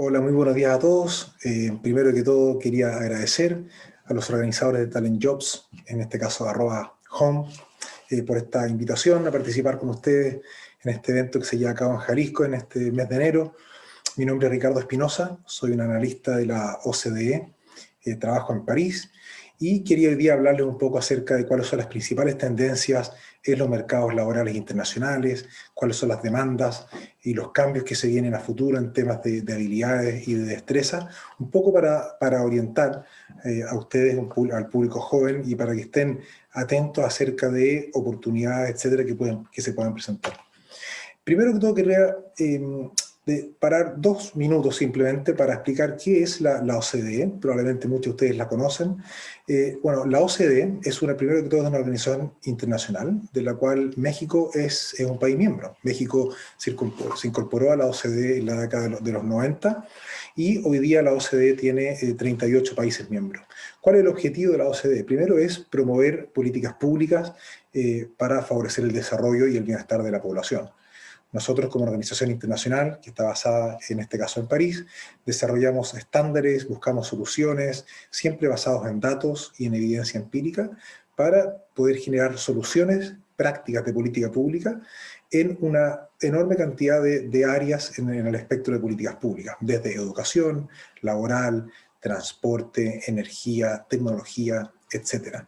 Hola, muy buenos días a todos. Primero que todo quería agradecer a los organizadores de Talent Jobs, en este caso @home, por esta invitación a participar con ustedes en este evento que se lleva a cabo en Jalisco en este mes de enero. Mi nombre es Ricardo Espinosa, soy un analista de la OCDE, trabajo en París y quería hoy día hablarles un poco acerca de cuáles son las principales tendencias en los mercados laborales internacionales, cuáles son las demandas y los cambios que se vienen a futuro en temas de habilidades y de destreza, un poco para orientar a ustedes, al público joven, y para que estén atentos acerca de oportunidades, etcétera, que se puedan presentar. Primero que todo quería parar 2 minutos simplemente para explicar qué es la OCDE. Probablemente muchos de ustedes la conocen. Bueno, la OCDE primero que todo es una organización internacional de la cual México es un país miembro. México se incorporó a la OCDE en la década de los 90 y hoy día la OCDE tiene 38 países miembros. ¿Cuál es el objetivo de la OCDE? Primero es promover políticas públicas para favorecer el desarrollo y el bienestar de la población. Nosotros, como organización internacional, que está basada en este caso en París, desarrollamos estándares, buscamos soluciones, siempre basados en datos y en evidencia empírica, para poder generar soluciones prácticas de política pública en una enorme cantidad de áreas en el espectro de políticas públicas, desde educación, laboral, transporte, energía, tecnología, etc.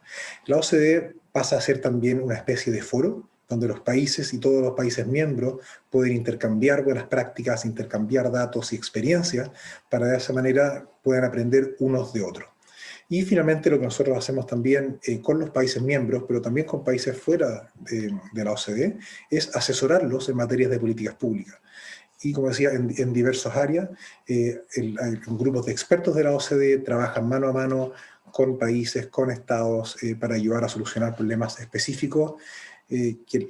La OCDE pasa a ser también una especie de foro donde los países y todos los países miembros pueden intercambiar buenas prácticas, intercambiar datos y experiencias, para de esa manera puedan aprender unos de otros. Y finalmente lo que nosotros hacemos también con los países miembros, pero también con países fuera de la OCDE, es asesorarlos en materias de políticas públicas. Y como decía, en diversas áreas, grupos de expertos de la OCDE trabajan mano a mano con países, con estados, para ayudar a solucionar problemas específicos que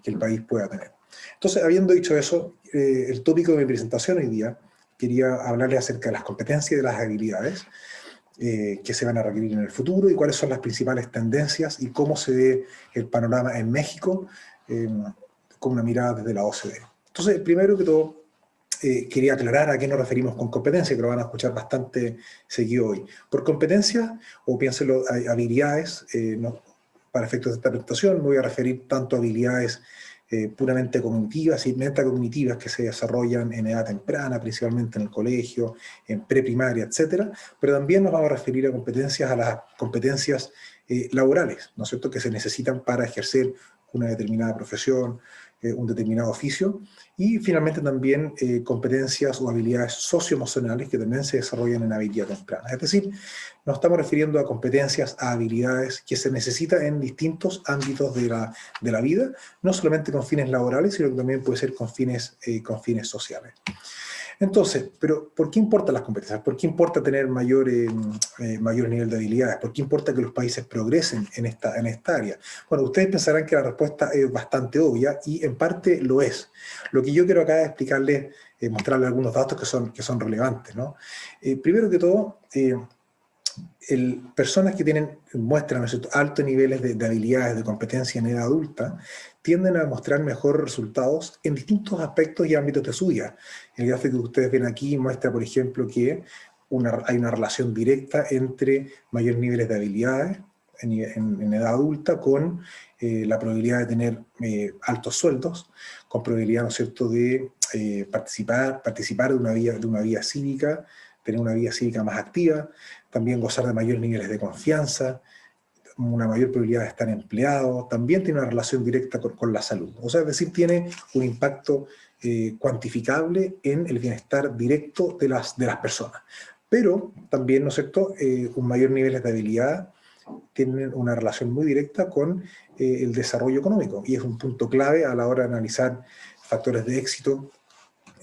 el país pueda tener. Entonces, habiendo dicho eso, el tópico de mi presentación hoy día, quería hablarles acerca de las competencias y de las habilidades que se van a requerir en el futuro y cuáles son las principales tendencias y cómo se ve el panorama en México con una mirada desde la OCDE. Entonces, primero que todo, quería aclarar a qué nos referimos con competencia, que lo van a escuchar bastante seguido hoy. Por competencia, o piénsenlo, habilidades, para efectos de esta presentación, me voy a referir tanto a habilidades puramente cognitivas y metacognitivas que se desarrollan en edad temprana, principalmente en el colegio, en preprimaria, etcétera, pero también nos vamos a referir a las competencias laborales, ¿no es cierto?, que se necesitan para ejercer una determinada profesión, un determinado oficio, y finalmente también competencias o habilidades socioemocionales que también se desarrollan en habilidad temprana. Es decir, nos estamos refiriendo a competencias, a habilidades que se necesitan en distintos ámbitos de la vida, no solamente con fines laborales, sino que también puede ser con fines sociales. Entonces, pero ¿por qué importan las competencias? ¿Por qué importa tener mayor nivel de habilidades? ¿Por qué importa que los países progresen en esta área? Bueno, ustedes pensarán que la respuesta es bastante obvia y en parte lo es. Lo que yo quiero acá es explicarles, mostrarles algunos datos que son relevantes, ¿no? Primero que todo, personas que muestran, ¿no es cierto?, altos niveles de habilidades, de competencia en edad adulta, tienden a mostrar mejores resultados en distintos aspectos y ámbitos de su vida. El gráfico que ustedes ven aquí muestra, por ejemplo, que hay una relación directa entre mayores niveles de habilidades en edad adulta con la probabilidad de tener altos sueldos, con probabilidad, ¿no es cierto?, de participar de una vida cívica, tener una vida cívica más activa, también gozar de mayores niveles de confianza, una mayor probabilidad de estar empleado, también tiene una relación directa con la salud. O sea, es decir, tiene un impacto cuantificable en el bienestar directo de las personas. Pero también, ¿no es cierto?, un mayor nivel de habilidad tienen una relación muy directa con el desarrollo económico, y es un punto clave a la hora de analizar factores de éxito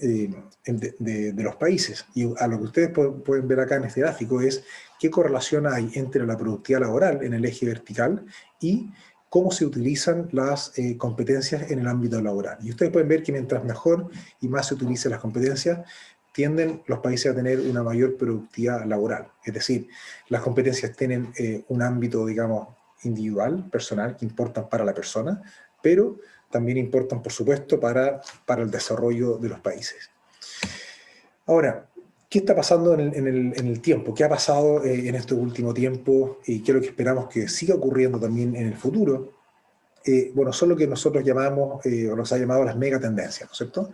de los países. Y a lo que ustedes pueden ver acá en este gráfico es qué correlación hay entre la productividad laboral en el eje vertical y cómo se utilizan las competencias en el ámbito laboral. Y ustedes pueden ver que mientras mejor y más se utilicen las competencias, tienden los países a tener una mayor productividad laboral. Es decir, las competencias tienen un ámbito, digamos, individual, personal, que importan para la persona, pero también importan, por supuesto, para el desarrollo de los países. Ahora, ¿Qué está pasando en el tiempo? ¿Qué ha pasado en este último tiempo? ¿Y qué es lo que esperamos que siga ocurriendo también en el futuro? Bueno, son lo que nosotros llamamos, o nos ha llamado las megatendencias, ¿no es cierto?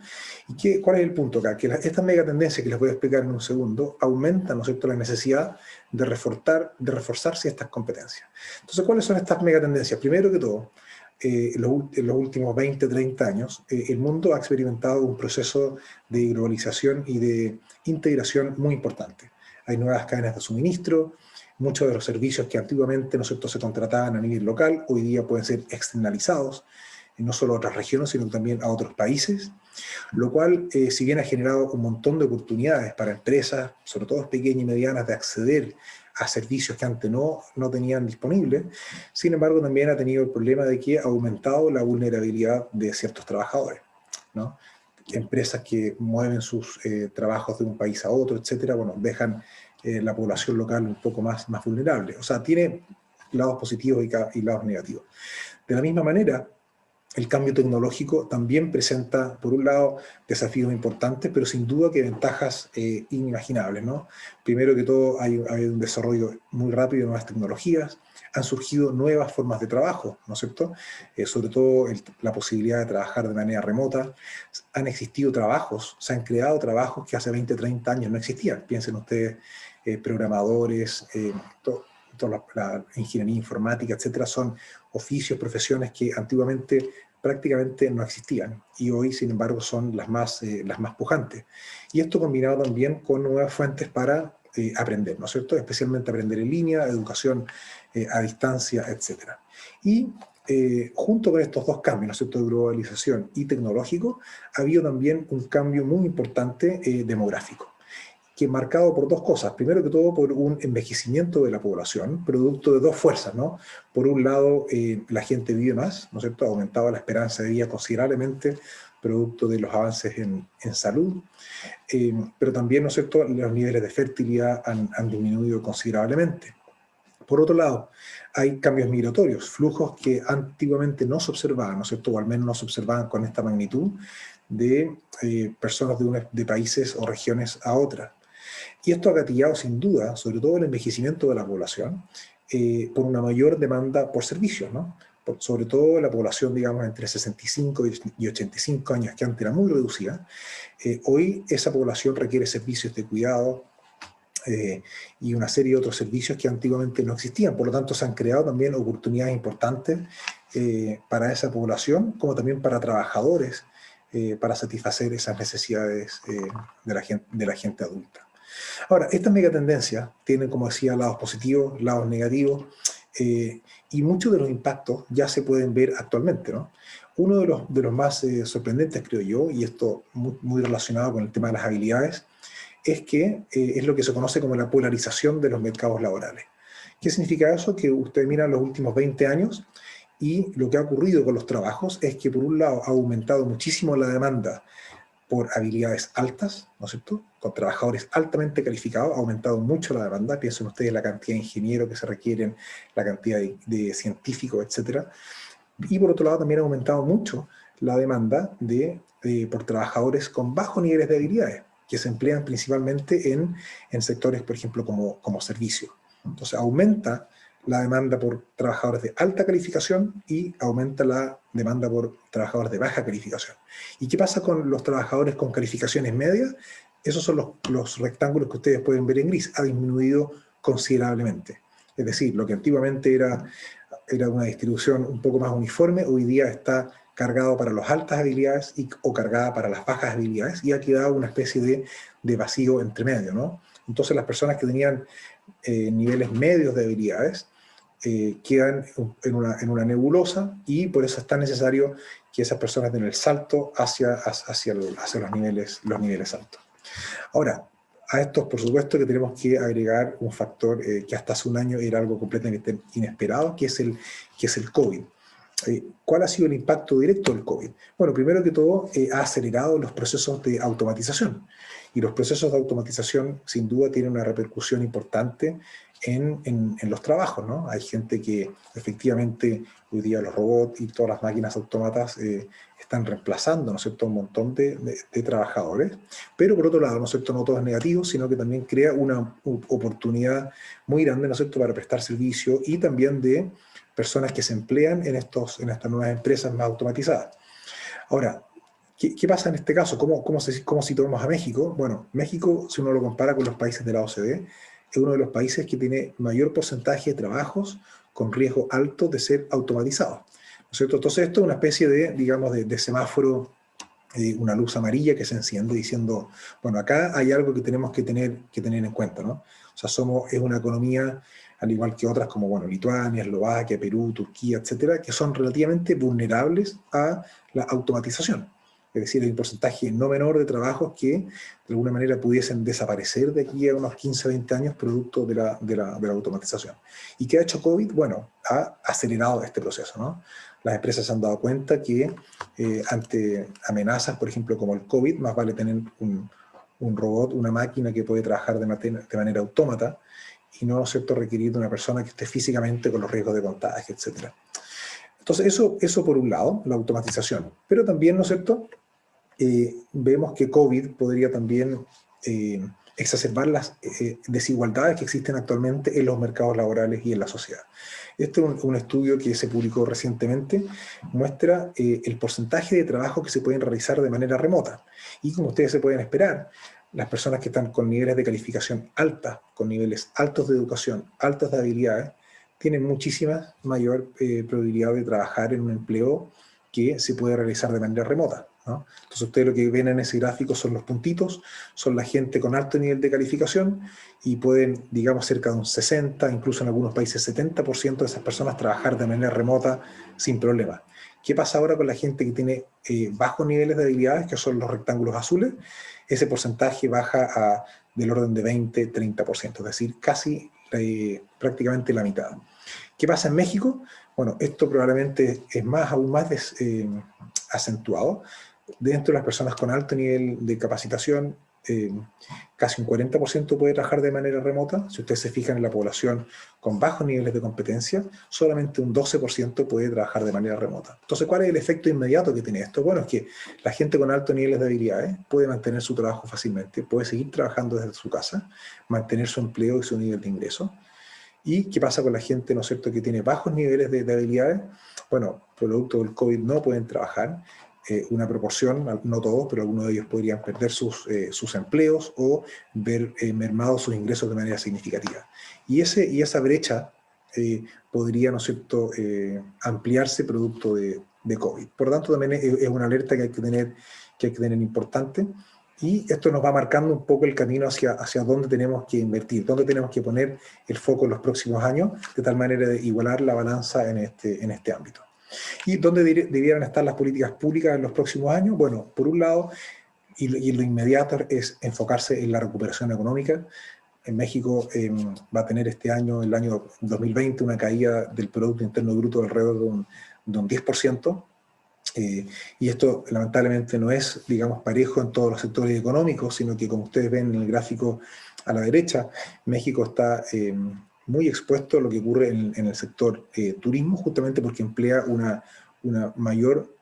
¿Y cuál es el punto acá? Que estas megatendencias, que les voy a explicar en un segundo, aumentan, ¿no es cierto?, la necesidad de reforzar ciertas competencias. Entonces, ¿cuáles son estas megatendencias? Primero que todo, en los últimos 20, 30 años, el mundo ha experimentado un proceso de globalización y de integración muy importante. Hay nuevas cadenas de suministro. Muchos de los servicios que antiguamente, ¿no es cierto?, se contrataban a nivel local, hoy día pueden ser externalizados, no solo a otras regiones, sino también a otros países, lo cual, si bien ha generado un montón de oportunidades para empresas, sobre todo pequeñas y medianas, de acceder a servicios que antes no tenían disponibles, sin embargo también ha tenido el problema de que ha aumentado la vulnerabilidad de ciertos trabajadores, ¿no? Empresas que mueven sus trabajos de un país a otro, etcétera, bueno, dejan la población local un poco más vulnerable. O sea, tiene lados positivos y lados negativos. De la misma manera, el cambio tecnológico también presenta, por un lado, desafíos importantes, pero sin duda que ventajas inimaginables, ¿no? Primero que todo, hay un desarrollo muy rápido de nuevas tecnologías, han surgido nuevas formas de trabajo, ¿no es cierto? Sobre todo la posibilidad de trabajar de manera remota. Han existido trabajos, se han creado trabajos que hace 20, 30 años no existían. Piensen ustedes, programadores, toda la ingeniería informática, etcétera, son oficios, profesiones que antiguamente prácticamente no existían y hoy, sin embargo, son las más pujantes. Y esto combinado también con nuevas fuentes para aprender, ¿no es cierto? Especialmente aprender en línea, educación a distancia, etcétera. Y junto con estos dos cambios, ¿no es cierto?, de globalización y tecnológico, ha habido también un cambio muy importante demográfico, que es marcado por dos cosas. Primero que todo, por un envejecimiento de la población, producto de dos fuerzas, ¿no? Por un lado, la gente vive más, ¿no es cierto? Ha aumentado la esperanza de vida considerablemente, producto de los avances en salud, pero también, ¿no es cierto?, los niveles de fertilidad han disminuido considerablemente. Por otro lado, hay cambios migratorios, flujos que antiguamente no se observaban, ¿no es cierto?, o al menos no se observaban con esta magnitud, de personas de países o regiones a otras. Y esto ha gatillado sin duda, sobre todo el envejecimiento de la población, por una mayor demanda por servicios, ¿no? Sobre todo la población, digamos, entre 65 y 85 años, que antes era muy reducida. Hoy esa población requiere servicios de cuidado, y una serie de otros servicios que antiguamente no existían. Por lo tanto, se han creado también oportunidades importantes para esa población, como también para trabajadores, para satisfacer esas necesidades de la gente adulta. Ahora, estas megatendencias tienen, como decía, lados positivos, lados negativos, y muchos de los impactos ya se pueden ver actualmente, ¿no? Uno de los más sorprendentes, creo yo, y esto muy relacionado con el tema de las habilidades, es que es lo que se conoce como la polarización de los mercados laborales. ¿Qué significa eso? Que usted mira los últimos 20 años y lo que ha ocurrido con los trabajos es que, por un lado, ha aumentado muchísimo la demanda por habilidades altas, ¿no es cierto?, con trabajadores altamente calificados, ha aumentado mucho la demanda. Piensen ustedes la cantidad de ingenieros que se requieren, la cantidad de científicos, etcétera. Y por otro lado también ha aumentado mucho la demanda por trabajadores con bajos niveles de habilidades, que se emplean principalmente en sectores, por ejemplo, como servicio. Entonces aumenta la demanda por trabajadores de alta calificación y aumenta la demanda por trabajadores de baja calificación. ¿Y qué pasa con los trabajadores con calificaciones medias? Esos son los rectángulos que ustedes pueden ver en gris. Ha disminuido considerablemente. Es decir, lo que antiguamente era una distribución un poco más uniforme, hoy día está cargado para las altas habilidades o cargada para las bajas habilidades, y ha quedado una especie de vacío entre medio, ¿no? Entonces las personas que tenían niveles medios de habilidades quedan en una nebulosa, y por eso es tan necesario que esas personas den el salto hacia los niveles altos. Ahora, a estos, por supuesto, que tenemos que agregar un factor que hasta hace un año era algo completamente inesperado, que es el COVID. ¿Cuál ha sido el impacto directo del COVID? Bueno, primero que todo, ha acelerado los procesos de automatización. Y los procesos de automatización, sin duda, tienen una repercusión importante en los trabajos, ¿no? Hay gente que efectivamente hoy día los robots y todas las máquinas autómatas están reemplazando, ¿no es cierto?, un montón de trabajadores, pero por otro lado, ¿no es cierto?, no todo es negativo, sino que también crea una oportunidad muy grande, ¿no es cierto?, para prestar servicio y también de personas que se emplean en estas nuevas empresas más automatizadas. Ahora, ¿qué pasa en este caso? ¿Cómo situamos a México? Bueno, México, si uno lo compara con los países de la OCDE, es uno de los países que tiene mayor porcentaje de trabajos con riesgo alto de ser automatizados, ¿no es cierto? Entonces esto es una especie de, digamos, de semáforo, una luz amarilla que se enciende diciendo, bueno, acá hay algo que tenemos que tener en cuenta, ¿no? O sea, es una economía, al igual que otras como, bueno, Lituania, Eslovaquia, Perú, Turquía, etcétera, que son relativamente vulnerables a la automatización. Es decir, hay un porcentaje no menor de trabajos que de alguna manera pudiesen desaparecer de aquí a unos 15, 20 años producto de la automatización. ¿Y qué ha hecho COVID? Bueno, ha acelerado este proceso, ¿no? Las empresas se han dado cuenta que ante amenazas, por ejemplo, como el COVID, más vale tener un robot, una máquina que puede trabajar de manera autómata y no, ¿no es cierto?, requerir de una persona que esté físicamente con los riesgos de contagio, etc. Entonces, eso por un lado, la automatización. Pero también, ¿no es cierto?, vemos que COVID podría también exacerbar las desigualdades que existen actualmente en los mercados laborales y en la sociedad. Este es un estudio que se publicó recientemente, muestra el porcentaje de trabajo que se pueden realizar de manera remota. Y como ustedes se pueden esperar, las personas que están con niveles de calificación alta, con niveles altos de educación, altos de habilidades, tienen muchísima mayor probabilidad de trabajar en un empleo que se puede realizar de manera remota, ¿no? Entonces ustedes lo que ven en ese gráfico son los puntitos, son la gente con alto nivel de calificación y pueden, digamos, cerca de un 60, incluso en algunos países 70% de esas personas trabajar de manera remota sin problema. ¿Qué pasa ahora con la gente que tiene bajos niveles de habilidades, que son los rectángulos azules? Ese porcentaje baja del orden de 20-30%, es decir, casi prácticamente la mitad. ¿Qué pasa en México? Bueno, esto probablemente es aún más acentuado. Dentro de las personas con alto nivel de capacitación, casi un 40% puede trabajar de manera remota. Si ustedes se fijan en la población con bajos niveles de competencia, solamente un 12% puede trabajar de manera remota. Entonces, ¿cuál es el efecto inmediato que tiene esto? Bueno, es que la gente con altos niveles de habilidades puede mantener su trabajo fácilmente, puede seguir trabajando desde su casa, mantener su empleo y su nivel de ingreso. ¿Y qué pasa con la gente, ¿no es cierto?, que tiene bajos niveles de habilidades? Bueno, producto del COVID no pueden trabajar, una proporción, no todos, pero algunos de ellos podrían perder sus empleos o ver mermados sus ingresos de manera significativa. Y esa brecha podría, ¿no es cierto?, ampliarse producto de COVID. Por lo tanto, también es una alerta que hay que tener importante. Y esto nos va marcando un poco el camino hacia dónde tenemos que invertir, dónde tenemos que poner el foco en los próximos años, de tal manera de igualar la balanza en este ámbito. ¿Y dónde debieran estar las políticas públicas en los próximos años? Bueno, por un lado, y lo inmediato es enfocarse en la recuperación económica. En México va a tener este año, el año 2020, una caída del Producto Interno Bruto alrededor de un 10%. Y esto lamentablemente no es, digamos, parejo en todos los sectores económicos, sino que, como ustedes ven en el gráfico a la derecha, México está muy expuesto a lo que ocurre en el sector turismo, justamente porque emplea una mayor,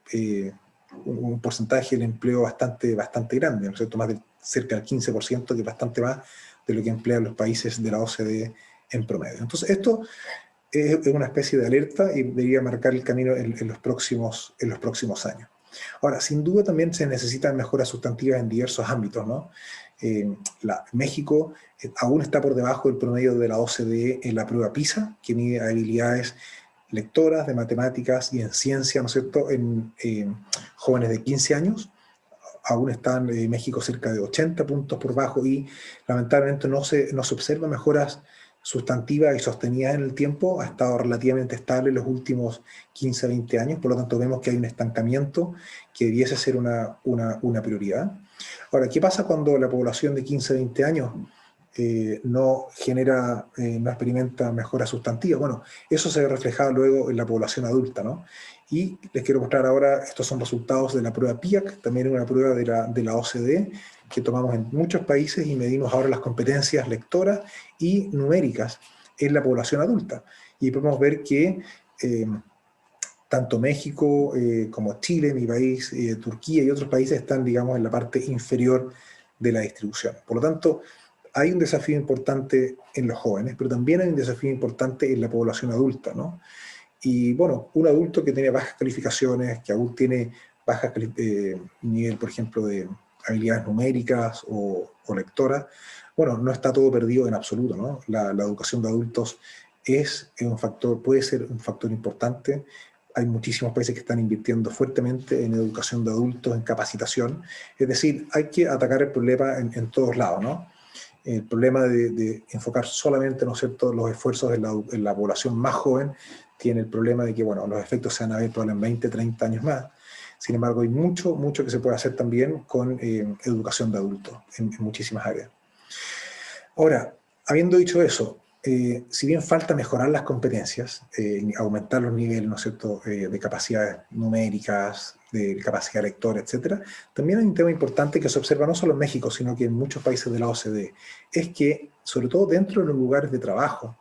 un porcentaje del empleo bastante grande, ¿no es cierto?, cerca del 15%, que es bastante más de lo que emplean los países de la OCDE en promedio. Entonces, esto es una especie de alerta y debería marcar el camino en los próximos años. Ahora, sin duda también se necesitan mejoras sustantivas en diversos ámbitos, ¿no? México aún está por debajo del promedio de la OCDE en la prueba PISA, que mide habilidades lectoras, de matemáticas y en ciencia, ¿no es cierto?, en jóvenes de 15 años. Aún está en México cerca de 80 puntos por bajo y lamentablemente no se observan mejoras sustantiva y sostenida en el tiempo, ha estado relativamente estable en los últimos 15 a 20 años, por lo tanto vemos que hay un estancamiento que debiese ser una prioridad. Ahora, ¿qué pasa cuando la población de 15 a 20 años no experimenta mejoras sustantivas? Bueno, eso se ve reflejado luego en la población adulta, ¿no? Y les quiero mostrar ahora, estos son resultados de la prueba PIAAC, también una prueba de la OCDE, que tomamos en muchos países y medimos ahora las competencias lectoras y numéricas en la población adulta. Y podemos ver que tanto México como Chile, mi país, Turquía y otros países están, digamos, en la parte inferior de la distribución. Por lo tanto, hay un desafío importante en los jóvenes, pero también hay un desafío importante en la población adulta, ¿no? Y bueno, un adulto que tiene bajas calificaciones, que aún tiene bajas nivel, por ejemplo, de habilidades numéricas o lectoras, bueno, no está todo perdido en absoluto, ¿no? La educación de adultos es un factor, puede ser un factor importante. Hay muchísimos países que están invirtiendo fuertemente en educación de adultos, en capacitación. Es decir, hay que atacar el problema en todos lados, ¿no? El problema de enfocar solamente, ¿no es cierto?, los esfuerzos en la población más joven tiene el problema de que, bueno, los efectos se van a ver probablemente en 20, 30 años más. Sin embargo, hay mucho, mucho que se puede hacer también con educación de adultos en muchísimas áreas. Ahora, habiendo dicho eso, si bien falta mejorar las competencias, aumentar los niveles, ¿no es cierto?, de capacidades numéricas, de capacidad lectora, etcétera, también hay un tema importante que se observa no solo en México, sino que en muchos países de la OCDE, es que, sobre todo dentro de los lugares de trabajo,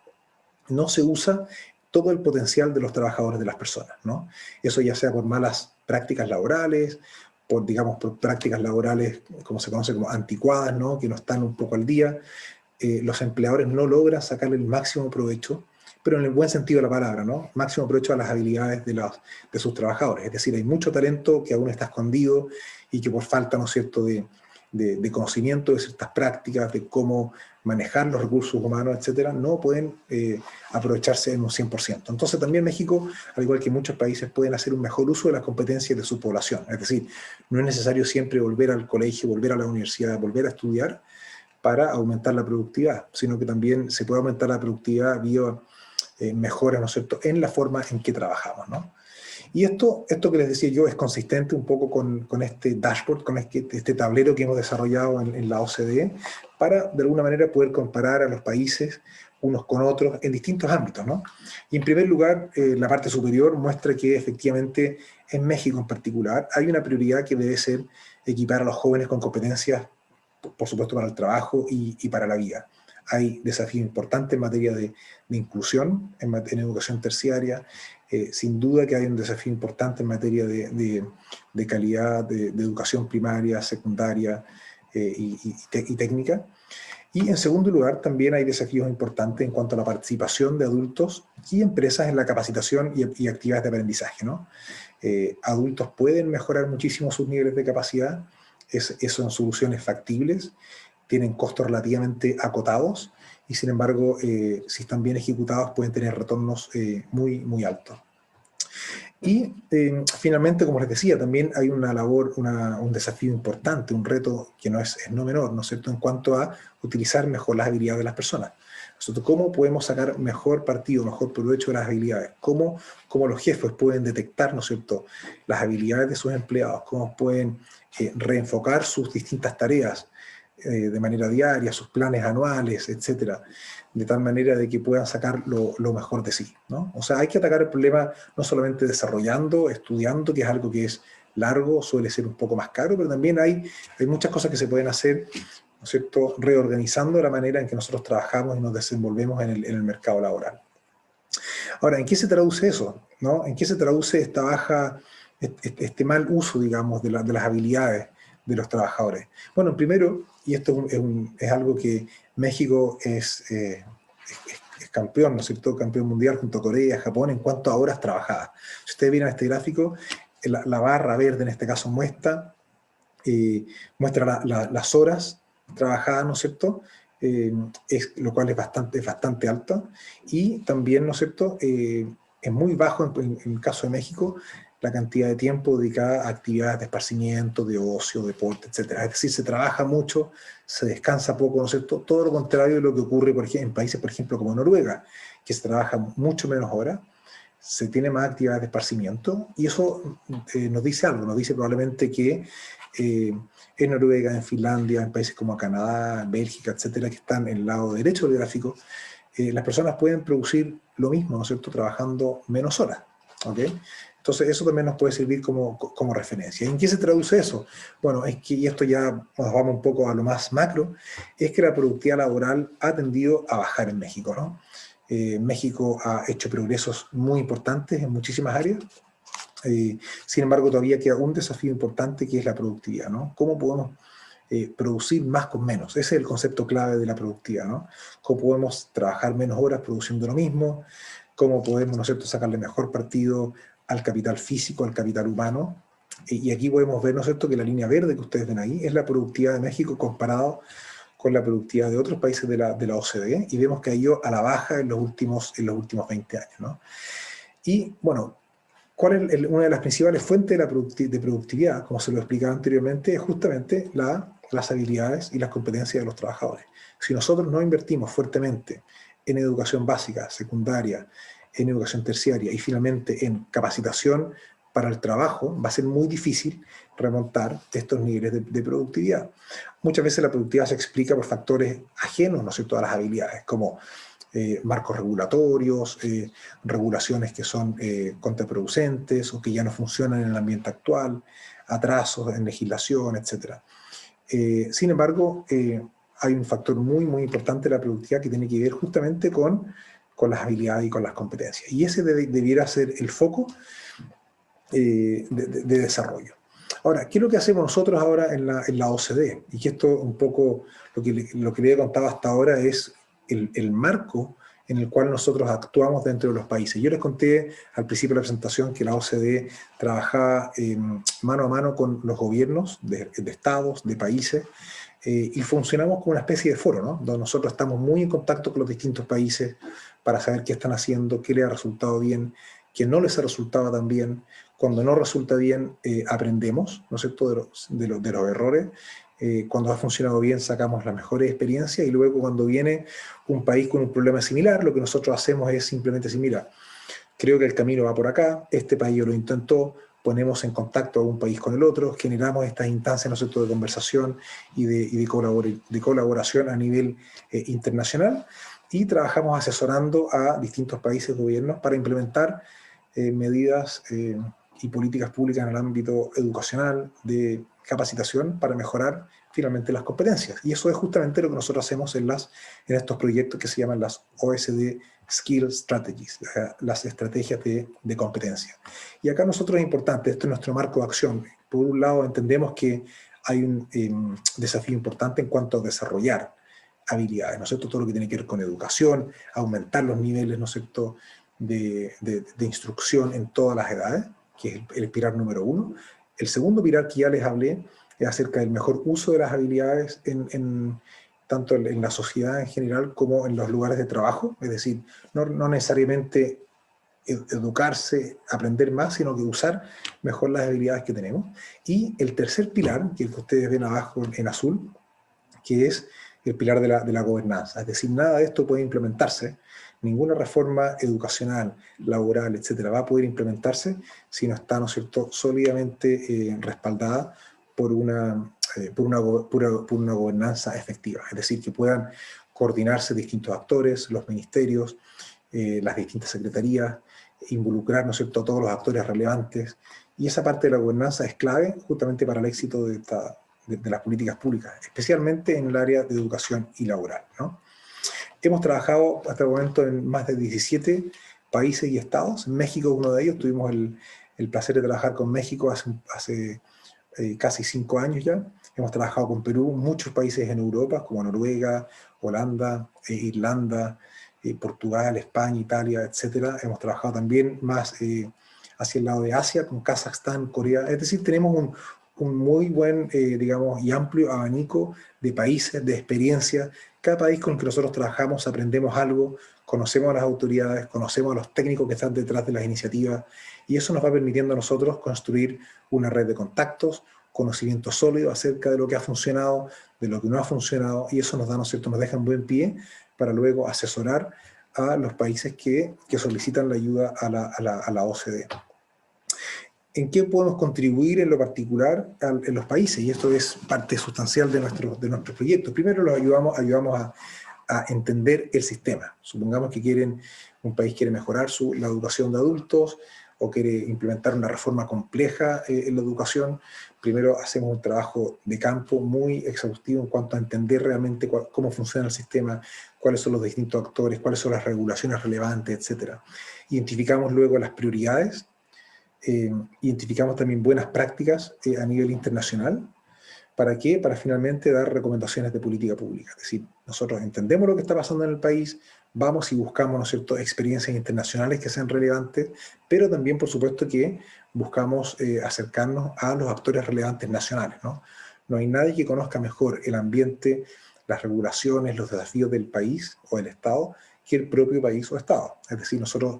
no se usa todo el potencial de los trabajadores de las personas, ¿no? Eso ya sea por malas prácticas laborales, por, digamos, por prácticas laborales, como se conoce como anticuadas, ¿no?, que no están un poco al día. Los empleadores no logran sacarle el máximo provecho, pero en el buen sentido de la palabra, ¿no? Máximo provecho a las habilidades de sus trabajadores. Es decir, hay mucho talento que aún está escondido y que por falta, ¿no es cierto?, de conocimiento de ciertas prácticas, de cómo manejar los recursos humanos, etcétera, no pueden aprovecharse en un 100%. Entonces también México, al igual que muchos países, pueden hacer un mejor uso de las competencias de su población. Es decir, no es necesario siempre volver al colegio, volver a la universidad, volver a estudiar para aumentar la productividad, sino que también se puede aumentar la productividad vía mejoras, ¿no es cierto?, en la forma en que trabajamos, ¿no? Y esto que les decía yo es consistente un poco con este dashboard, con este tablero que hemos desarrollado en la OCDE, para de alguna manera poder comparar a los países unos con otros en distintos ámbitos, ¿no? Y en primer lugar, la parte superior muestra que efectivamente en México en particular hay una prioridad que debe ser equipar a los jóvenes con competencias, por supuesto, para el trabajo y para la vida. Hay desafíos importantes en materia de inclusión, en educación terciaria. Sin duda que hay un desafío importante en materia de calidad de educación primaria, secundaria y técnica. Y en segundo lugar, también hay desafíos importantes en cuanto a la participación de adultos y empresas en la capacitación y actividades de aprendizaje, ¿no? Adultos pueden mejorar muchísimo sus niveles de capacidad, son soluciones factibles, tienen costos relativamente acotados y sin embargo, si están bien ejecutados, pueden tener retornos muy, muy altos. Y finalmente, como les decía, también hay una labor, un desafío importante, un reto que no es no menor, ¿no es cierto?, en cuanto a utilizar mejor las habilidades de las personas. Nosotros, ¿cómo podemos sacar mejor partido, mejor provecho de las habilidades? ¿Cómo los jefes pueden detectar, ¿no es cierto?, las habilidades de sus empleados? ¿Cómo pueden reenfocar sus distintas tareas de manera diaria, sus planes anuales, etcétera, de tal manera de que puedan sacar lo mejor de sí, ¿no? O sea, hay que atacar el problema no solamente desarrollando, estudiando, que es algo que es largo, suele ser un poco más caro, pero también hay muchas cosas que se pueden hacer, ¿no es cierto?, reorganizando la manera en que nosotros trabajamos y nos desenvolvemos en el mercado laboral. Ahora, ¿en qué se traduce eso, no? ¿En qué se traduce esta este mal uso, digamos, de las habilidades de los trabajadores? Bueno, primero, y esto es algo que México es campeón, ¿no es cierto?, campeón mundial junto a Corea, Japón, en cuanto a horas trabajadas. Si ustedes miran este gráfico, la barra verde en este caso muestra las horas trabajadas, ¿no es cierto?, lo cual es bastante alta, y también, ¿no es cierto?, es muy bajo en el caso de México la cantidad de tiempo dedicada a actividades de esparcimiento, de ocio, deporte, etc. Es decir, se trabaja mucho, se descansa poco, ¿no es cierto? Todo lo contrario de lo que ocurre en países, por ejemplo, como Noruega, que se trabaja mucho menos horas, se tiene más actividades de esparcimiento, y eso nos dice algo, nos dice probablemente que en Noruega, en Finlandia, en países como Canadá, Bélgica, etcétera, que están en el lado derecho del gráfico, las personas pueden producir lo mismo, ¿no es cierto?, trabajando menos horas, ¿ok? Entonces eso también nos puede servir como referencia. ¿En qué se traduce eso? Bueno, es que, y esto ya nos vamos un poco a lo más macro, es que la productividad laboral ha tendido a bajar en México, ¿no? México ha hecho progresos muy importantes en muchísimas áreas. Sin embargo, todavía queda un desafío importante que es la productividad, ¿no? ¿Cómo podemos producir más con menos? Ese es el concepto clave de la productividad, ¿no? ¿Cómo podemos trabajar menos horas produciendo lo mismo? ¿Cómo podemos, ¿no es cierto?, sacarle mejor partido al capital físico, al capital humano? Y aquí podemos ver, ¿no es cierto?, que la línea verde que ustedes ven ahí es la productividad de México comparado con la productividad de otros países de la OCDE, y vemos que ha ido a la baja en los últimos 20 años, ¿no? Y, bueno, ¿cuál es una de las principales fuentes de productividad, como se lo explicaba anteriormente? Es justamente las habilidades y las competencias de los trabajadores. Si nosotros no invertimos fuertemente en educación básica, secundaria, en educación terciaria y finalmente en capacitación para el trabajo, va a ser muy difícil remontar estos niveles de productividad. Muchas veces la productividad se explica por factores ajenos, ¿no es cierto?, a las habilidades, como marcos regulatorios, regulaciones que son contraproducentes o que ya no funcionan en el ambiente actual, atrasos en legislación, etc. Sin embargo, hay un factor muy, muy importante de la productividad que tiene que ver justamente con las habilidades y con las competencias. Y ese debiera ser el foco de desarrollo. Ahora, ¿qué es lo que hacemos nosotros ahora en la OCDE? Y que esto un poco, lo que le he contado hasta ahora es el marco en el cual nosotros actuamos dentro de los países. Yo les conté al principio de la presentación que la OCDE trabajaba mano a mano con los gobiernos de estados, de países, y funcionamos como una especie de foro, ¿no?, donde nosotros estamos muy en contacto con los distintos países para saber qué están haciendo, qué les ha resultado bien, qué no les ha resultado tan bien. Cuando no resulta bien, aprendemos, ¿no es cierto?, de los errores. Cuando ha funcionado bien, sacamos las mejores experiencias, y luego cuando viene un país con un problema similar, lo que nosotros hacemos es simplemente decir, mira, creo que el camino va por acá, este país lo intentó, ponemos en contacto a un país con el otro, generamos estas instancias, ¿no es cierto?, de conversación y de colaboración a nivel internacional, y trabajamos asesorando a distintos países, gobiernos, para implementar medidas y políticas públicas en el ámbito educacional, de capacitación, para mejorar finalmente las competencias. Y eso es justamente lo que nosotros hacemos en estos proyectos que se llaman las OECD Skill Strategies, las estrategias de competencia. Y acá nosotros es importante, esto es nuestro marco de acción. Por un lado, entendemos que hay un desafío importante en cuanto a desarrollar habilidades, ¿no es cierto?, todo lo que tiene que ver con educación, aumentar los niveles, ¿no es cierto?, de instrucción en todas las edades, que es el pilar número 1. El segundo pilar que ya les hablé es acerca del mejor uso de las habilidades tanto en la sociedad en general como en los lugares de trabajo, es decir, no necesariamente educarse, aprender más, sino que usar mejor las habilidades que tenemos. Y el tercer pilar, que ustedes ven abajo en azul, que es el pilar de la gobernanza. Es decir, nada de esto puede implementarse, ninguna reforma educacional, laboral, etcétera, va a poder implementarse si no está, ¿no es cierto?, sólidamente respaldada por una gobernanza efectiva. Es decir, que puedan coordinarse distintos actores, los ministerios, las distintas secretarías, involucrar, ¿no es cierto?, a todos los actores relevantes. Y esa parte de la gobernanza es clave justamente para el éxito de las políticas públicas, especialmente en el área de educación y laboral, ¿no? Hemos trabajado hasta el momento en más de 17 países y estados. México es uno de ellos. Tuvimos el placer de trabajar con México hace casi 5 años ya. Hemos trabajado con Perú, muchos países en Europa, como Noruega, Holanda, Irlanda, Portugal, España, Italia, etc. Hemos trabajado también más hacia el lado de Asia, con Kazajstán, Corea. Es decir, tenemos un muy buen, digamos, y amplio abanico de países, de experiencias. Cada país con el que nosotros trabajamos aprendemos algo, conocemos a las autoridades, conocemos a los técnicos que están detrás de las iniciativas, y eso nos va permitiendo a nosotros construir una red de contactos, conocimiento sólido acerca de lo que ha funcionado, de lo que no ha funcionado, y eso nos da, ¿no es cierto?, nos deja en buen pie para luego asesorar a los países que solicitan la ayuda a la OCDE. ¿En qué podemos contribuir en lo particular en los países? Y esto es parte sustancial de nuestros proyectos. Primero los ayudamos a entender el sistema. Supongamos que un país quiere mejorar la educación de adultos o quiere implementar una reforma compleja en la educación, primero hacemos un trabajo de campo muy exhaustivo en cuanto a entender realmente cómo funciona el sistema, cuáles son los distintos actores, cuáles son las regulaciones relevantes, etc. Identificamos luego las prioridades, identificamos también buenas prácticas a nivel internacional. ¿Para qué? Para finalmente dar recomendaciones de política pública. Es decir, nosotros entendemos lo que está pasando en el país, vamos y buscamos, ¿no es cierto?, experiencias internacionales que sean relevantes, pero también, por supuesto, que buscamos acercarnos a los actores relevantes nacionales, ¿no? No hay nadie que conozca mejor el ambiente, las regulaciones, los desafíos del país o del Estado que el propio país o Estado. Es decir, nosotros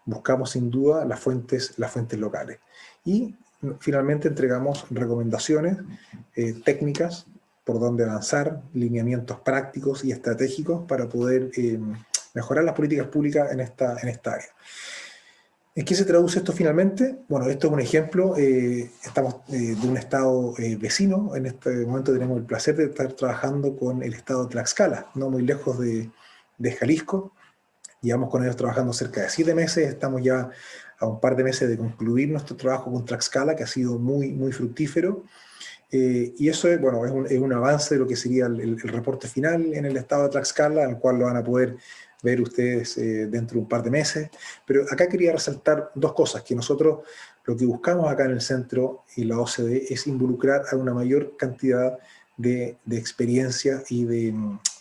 buscamos sin duda las fuentes locales. Y finalmente entregamos recomendaciones técnicas por dónde avanzar, lineamientos prácticos y estratégicos para poder mejorar las políticas públicas en esta área. ¿En qué se traduce esto finalmente? Bueno, esto es un ejemplo, estamos de un estado vecino, en este momento tenemos el placer de estar trabajando con el estado de Tlaxcala, no muy lejos de Jalisco. Llevamos con ellos trabajando cerca de 7 meses, estamos ya a un par de meses de concluir nuestro trabajo con Tlaxcala, que ha sido muy, muy fructífero. Y eso es, bueno, es un avance de lo que sería el reporte final en el estado de Tlaxcala, al cual lo van a poder ver ustedes dentro de un par de meses. Pero acá quería resaltar dos cosas, que nosotros lo que buscamos acá en el centro y la OCDE es involucrar a una mayor cantidad de experiencia y de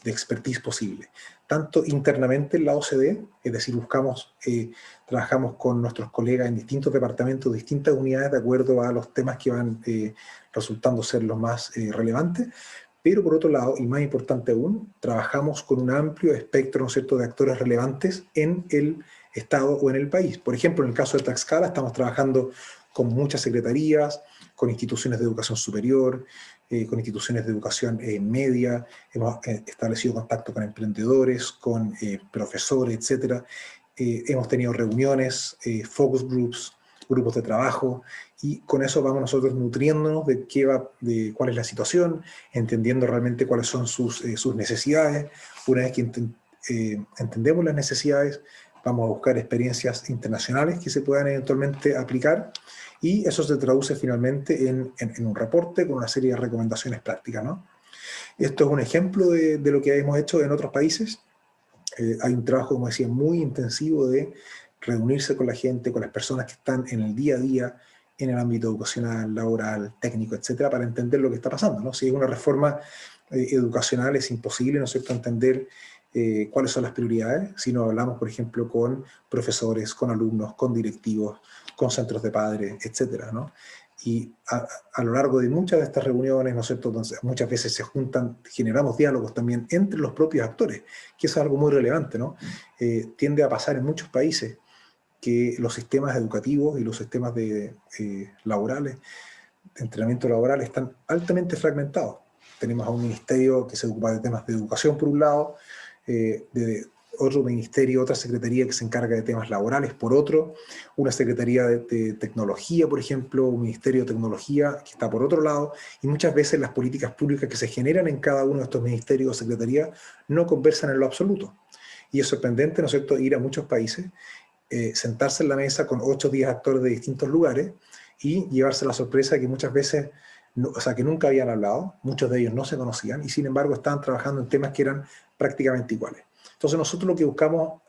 expertise posible. Tanto internamente en la OCDE, es decir, trabajamos con nuestros colegas en distintos departamentos, distintas unidades, de acuerdo a los temas que van resultando ser los más relevantes, pero por otro lado, y más importante aún, trabajamos con un amplio espectro, ¿no es cierto?, de actores relevantes en el Estado o en el país. Por ejemplo, en el caso de Tlaxcala, estamos trabajando con muchas secretarías, con instituciones de educación superior, con instituciones de educación media, hemos establecido contacto con emprendedores, con profesores, etc. Hemos tenido reuniones, focus groups, grupos de trabajo, y con eso vamos nosotros nutriéndonos de cuál es la situación, entendiendo realmente cuáles son sus necesidades. Una vez que entendemos las necesidades, vamos a buscar experiencias internacionales que se puedan eventualmente aplicar, y eso se traduce finalmente en un reporte con una serie de recomendaciones prácticas, ¿no? Esto es un ejemplo de lo que hemos hecho en otros países. Hay un trabajo, como decía, muy intensivo de reunirse con la gente, con las personas que están en el día a día, en el ámbito educacional, laboral, técnico, etcétera, para entender lo que está pasando, ¿no? Si es una reforma educacional, es imposible, ¿no es cierto?, entender cuáles son las prioridades si no hablamos, por ejemplo, con profesores, con alumnos, con directivos, con centros de padres, etcétera, ¿no? Y a lo largo de muchas de estas reuniones, ¿no es cierto?, entonces, muchas veces se juntan, generamos diálogos también entre los propios actores, que es algo muy relevante, ¿no? Tiende a pasar en muchos países que los sistemas educativos y los sistemas laborales, de entrenamiento laboral, están altamente fragmentados. Tenemos a un ministerio que se ocupa de temas de educación por un lado, de otro ministerio, otra secretaría que se encarga de temas laborales por otro, una secretaría de tecnología, por ejemplo, un ministerio de tecnología que está por otro lado, y muchas veces las políticas públicas que se generan en cada uno de estos ministerios o secretarías no conversan en lo absoluto. Y es sorprendente, ¿no es cierto?, ir a muchos países, sentarse en la mesa con 8 o 10 actores de distintos lugares y llevarse la sorpresa de que muchas veces, que nunca habían hablado, muchos de ellos no se conocían y sin embargo estaban trabajando en temas que eran prácticamente iguales. Entonces nosotros lo que buscamos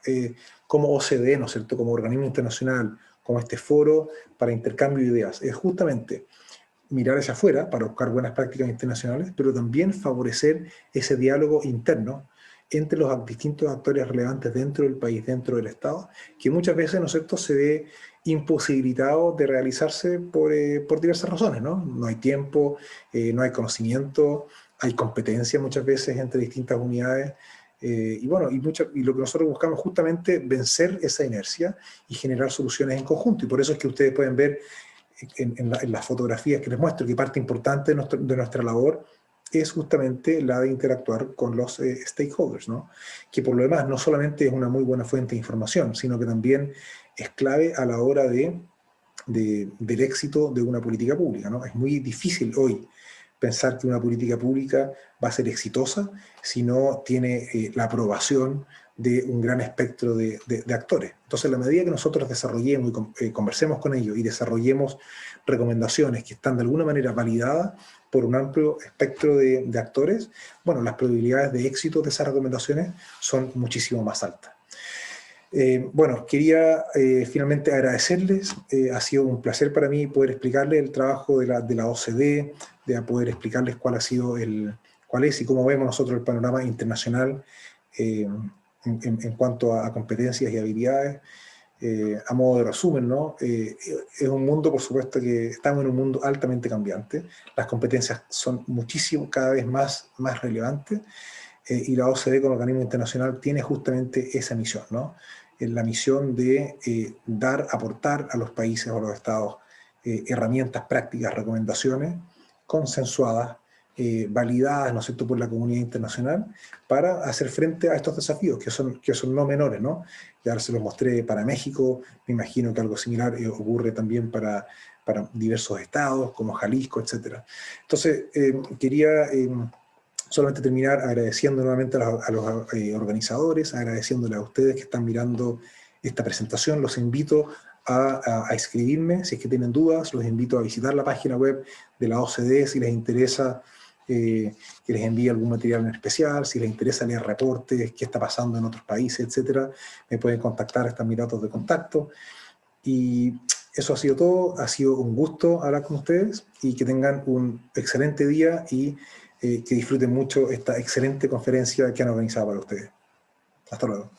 como OCDE, ¿no es cierto?, como organismo internacional, como este foro para intercambio de ideas, es justamente mirar hacia afuera para buscar buenas prácticas internacionales, pero también favorecer ese diálogo interno entre los distintos actores relevantes dentro del país, dentro del Estado, que muchas veces, ¿no es cierto?, se ve imposibilitado de realizarse por diversas razones, ¿no? No hay tiempo, no hay conocimiento, hay competencia muchas veces entre distintas unidades, y bueno, y lo que nosotros buscamos justamente vencer esa inercia y generar soluciones en conjunto, y por eso es que ustedes pueden ver en las fotografías que les muestro que parte importante de nuestra labor es justamente la de interactuar con los stakeholders, ¿no? Que por lo demás no solamente es una muy buena fuente de información, sino que también es clave a la hora del éxito de una política pública, ¿no? Es muy difícil hoy pensar que una política pública va a ser exitosa si no tiene la aprobación de un gran espectro de actores. Entonces, en la medida que nosotros desarrollemos y conversemos con ellos y desarrollemos recomendaciones que están de alguna manera validadas por un amplio espectro de actores, bueno, las probabilidades de éxito de esas recomendaciones son muchísimo más altas. Bueno, quería finalmente agradecerles. Ha sido un placer para mí poder explicarles el trabajo de la OCDE, de poder explicarles cuál es y cómo vemos nosotros el panorama internacional en cuanto a competencias y habilidades. A modo de resumen, ¿no? Es un mundo, por supuesto, que estamos en un mundo altamente cambiante. Las competencias son muchísimo, cada vez más relevantes. Y la OCDE como organismo internacional tiene justamente esa misión, ¿no? La misión de aportar a los países o a los estados herramientas prácticas, recomendaciones consensuadas, validadas, ¿no es cierto?, por la comunidad internacional para hacer frente a estos desafíos que son no menores, ¿no? Ya se los mostré para México, me imagino que algo similar ocurre también para diversos estados como Jalisco, etc. Entonces, quería solamente terminar agradeciendo nuevamente a los organizadores, agradeciéndole a ustedes que están mirando esta presentación. Los invito a escribirme si es que tienen dudas, los invito a visitar la página web de la OCDE si les interesa que les envíe algún material en especial, si les interesa leer reportes, qué está pasando en otros países, etcétera. Me pueden contactar, están mis datos de contacto. Y eso ha sido todo, ha sido un gusto hablar con ustedes y que tengan un excelente día y que disfruten mucho esta excelente conferencia que han organizado para ustedes. Hasta luego.